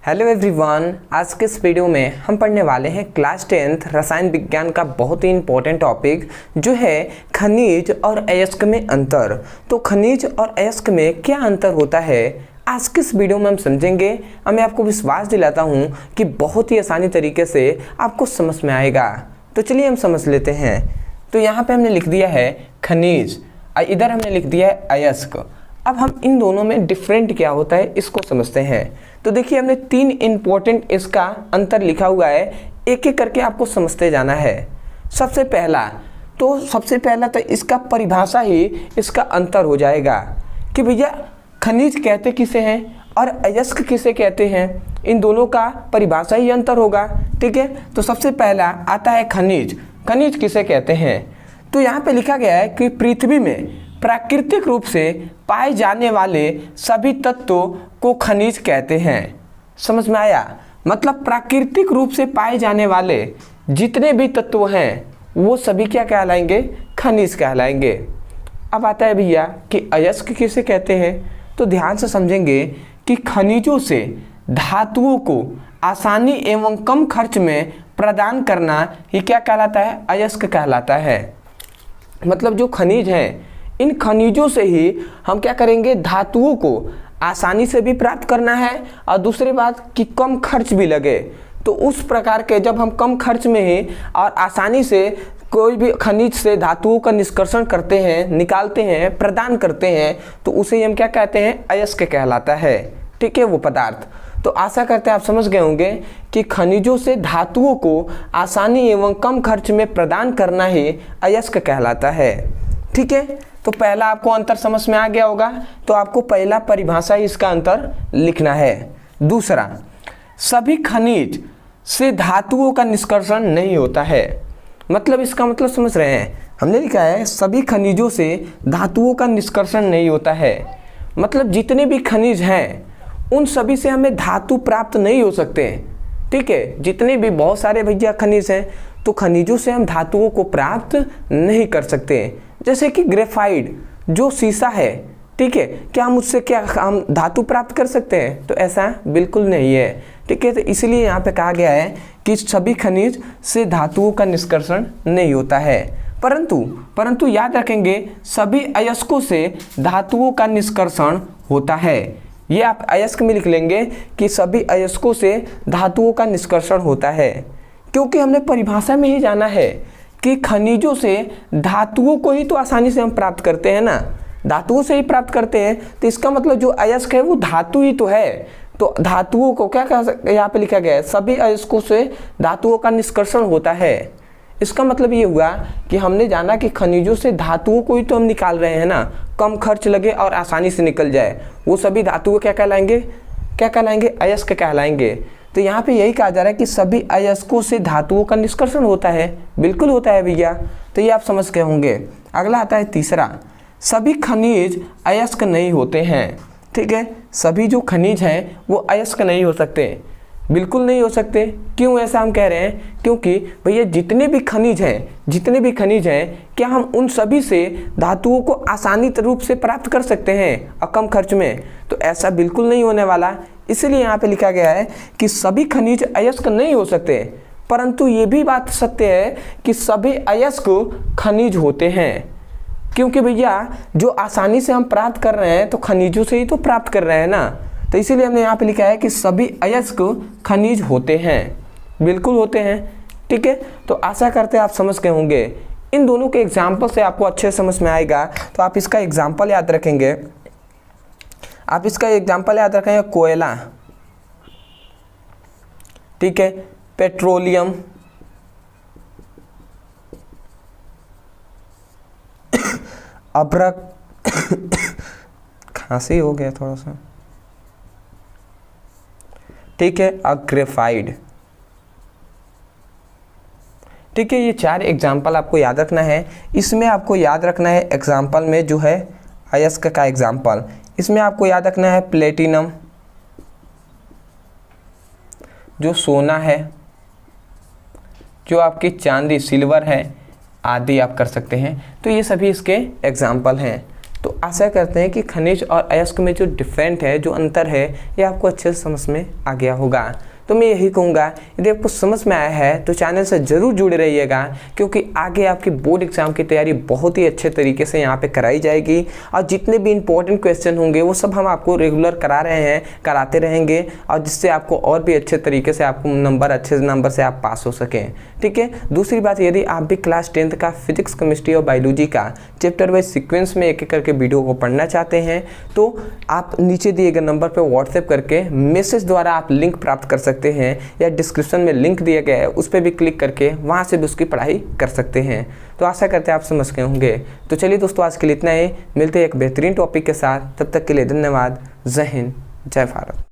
Hello everyone, आज के इस वीडियो में हम पढ़ने वाले हैं क्लास 10th रसायन विज्ञान का बहुत ही इंपॉर्टेंट टॉपिक जो है खनिज और अयस्क में अंतर। तो खनिज और अयस्क में क्या अंतर होता है आज के इस वीडियो में हम समझेंगे और मैं आपको विश्वास दिलाता हूं कि बहुत ही आसानी तरीके से आपको समझ में आएगा। तो चलिए हम समझ लेते हैं। तो यहाँ पे हमने लिख दिया है खनिज और इधर हमने लिख दिया है अयस्क। अब हम इन दोनों में डिफरेंट क्या होता है इसको समझते हैं। तो देखिए हमने 3 इंपॉर्टेंट इसका अंतर लिखा हुआ है, एक एक करके आपको समझते जाना है। सबसे पहला तो इसका परिभाषा ही इसका अंतर हो जाएगा कि भैया खनिज कहते किसे हैं और अयस्क किसे कहते हैं, इन दोनों का परिभाषा ही अंतर होगा। ठीक है, तो सबसे पहला आता है खनिज। खनिज किसे कहते हैं? तो यहाँ पे लिखा गया है कि पृथ्वी में प्राकृतिक रूप से पाए जाने वाले सभी तत्वों को खनिज कहते हैं। समझ में आया? मतलब प्राकृतिक रूप से पाए जाने वाले जितने भी तत्व हैं वो सभी क्या कहलाएंगे? खनिज कहलाएंगे। अब आता है भैया कि अयस्क किसे कहते हैं। तो ध्यान से समझेंगे कि खनिजों से धातुओं को आसानी एवं कम खर्च में प्रदान करना ही क्या कहलाता है? अयस्क कहलाता है। मतलब जो खनिज हैं इन खनिजों से ही हम क्या करेंगे? धातुओं को आसानी से भी प्राप्त करना है और दूसरी बात कि कम खर्च भी लगे। तो उस प्रकार के जब हम कम खर्च में ही और आसानी से कोई भी खनिज से धातुओं का निष्कर्षण करते हैं, निकालते हैं, प्रदान करते हैं, तो उसे हम क्या कहते हैं? अयस्क कहलाता है। ठीक है, वो पदार्थ। तो आशा करते हैं आप समझ गए होंगे कि खनिजों से धातुओं को आसानी एवं कम खर्च में प्रदान करना ही अयस्क कहलाता है। ठीक है, तो पहला आपको अंतर समझ में आ गया होगा। तो आपको पहला परिभाषा ही इसका अंतर लिखना है। दूसरा, सभी खनिज से धातुओं का निष्कर्षण नहीं होता है। मतलब इसका मतलब समझ रहे हैं? हमने लिखा है सभी खनिजों से धातुओं का निष्कर्षण नहीं होता है। मतलब जितने भी खनिज हैं उन सभी से हमें धातु प्राप्त नहीं हो सकते। ठीक है, जितने भी बहुत सारे भैया खनिज हैं तो खनिजों से हम धातुओं को प्राप्त नहीं कर सकते। जैसे कि ग्रेफाइट जो शीशा है, ठीक है, क्या हम उससे हम धातु प्राप्त कर सकते हैं? तो ऐसा बिल्कुल नहीं है। ठीक है, तो इसलिए यहाँ पे कहा गया है कि सभी खनिज से धातुओं का निष्कर्षण नहीं होता है। परंतु याद रखेंगे सभी अयस्कों से धातुओं का निष्कर्षण होता है। ये आप अयस्क में लिख लेंगे कि सभी अयस्कों से धातुओं का निष्कर्षण होता है, क्योंकि हमने परिभाषा में ही जाना है कि खनिजों से धातुओं को ही तो आसानी से हम प्राप्त करते हैं ना, धातुओं से ही प्राप्त करते हैं। तो इसका मतलब जो अयस्क है वो धातु ही तो है। तो धातुओं को क्या यहाँ पे लिखा गया है? सभी अयस्कों से धातुओं का निष्कर्षण होता है। इसका मतलब ये हुआ कि हमने जाना कि खनिजों से धातुओं को ही तो हम निकाल रहे हैं ना, कम खर्च लगे और आसानी से निकल जाए। वो सभी धातुओं क्या कहलाएंगे? क्या कहलाएंगे? अयस्क कहलाएंगे। तो यहाँ पे यही कहा जा रहा है कि सभी अयस्कों से धातुओं का निष्कर्षण होता है। बिल्कुल होता है भैया, तो ये आप समझ गए होंगे। अगला आता है तीसरा, सभी खनिज अयस्क नहीं होते हैं। ठीक है, सभी जो खनिज हैं वो अयस्क नहीं हो सकते, बिल्कुल नहीं हो सकते। क्यों ऐसा हम कह रहे हैं? क्योंकि भैया जितने भी खनिज हैं क्या हम उन सभी से धातुओं को आसानी रूप से प्राप्त कर सकते हैं और कम खर्च में? तो ऐसा बिल्कुल नहीं होने वाला। इसलिए यहाँ पे लिखा गया है कि सभी खनिज अयस्क नहीं हो सकते, परंतु ये भी बात सत्य है कि सभी अयस्क खनिज होते हैं। क्योंकि भैया जो आसानी से हम प्राप्त कर रहे हैं तो खनिजों से ही तो प्राप्त कर रहे हैं ना। तो इसीलिए हमने यहाँ पे लिखा है कि सभी अयस्क खनिज होते हैं, बिल्कुल होते हैं। ठीक है, तो आशा करते हैं आप समझ गए होंगे। इन दोनों के एग्जाम्पल से आपको अच्छे समझ में आएगा। तो आप इसका एग्जाम्पल याद रखेंगे। कोयला, ठीक है, पेट्रोलियम, अभ्रक खांसी हो गया थोड़ा सा, ठीक है, ग्रेफाइट। ठीक है, ये 4 एग्जाम्पल आपको याद रखना है। इसमें आपको याद रखना है एग्जाम्पल में जो है अयस्क का एग्जाम्पल, इसमें आपको याद रखना है प्लेटिनम जो सोना है, जो आपकी चांदी सिल्वर है, आदि आप कर सकते हैं। तो ये सभी इसके एग्जाम्पल हैं। तो आशा करते हैं कि खनिज और अयस्क में जो डिफरेंट है, जो अंतर है, ये आपको अच्छे से समझ में आ गया होगा। तो मैं यही कहूँगा, यदि आपको समझ में आया है तो चैनल से ज़रूर जुड़े रहिएगा, क्योंकि आगे आपकी बोर्ड एग्जाम की तैयारी बहुत ही अच्छे तरीके से यहाँ पे कराई जाएगी और जितने भी इंपॉर्टेंट क्वेश्चन होंगे वो सब हम आपको रेगुलर कराते रहेंगे, और जिससे आपको और भी अच्छे तरीके से आपको अच्छे नंबर से आप पास हो सकें। ठीक है। दूसरी बात, यदि आप भी क्लास 10th का फिजिक्स, केमिस्ट्री और बायोलॉजी का चैप्टर वाइज सीक्वेंस में एक एक करके वीडियो को पढ़ना चाहते हैं तो आप नीचे दिए गए नंबर पर व्हाट्सएप करके मैसेज द्वारा आप लिंक प्राप्त कर सकते हैं, या डिस्क्रिप्शन में लिंक दिया गया है उस पर भी क्लिक करके वहाँ से भी उसकी पढ़ाई कर सकते हैं। तो आशा करते हैं आप समझ गए होंगे। तो चलिए दोस्तों, आज के लिए इतना ही। मिलते हैं एक बेहतरीन टॉपिक के साथ, तब तक के लिए धन्यवाद। जय हिंद, जय भारत।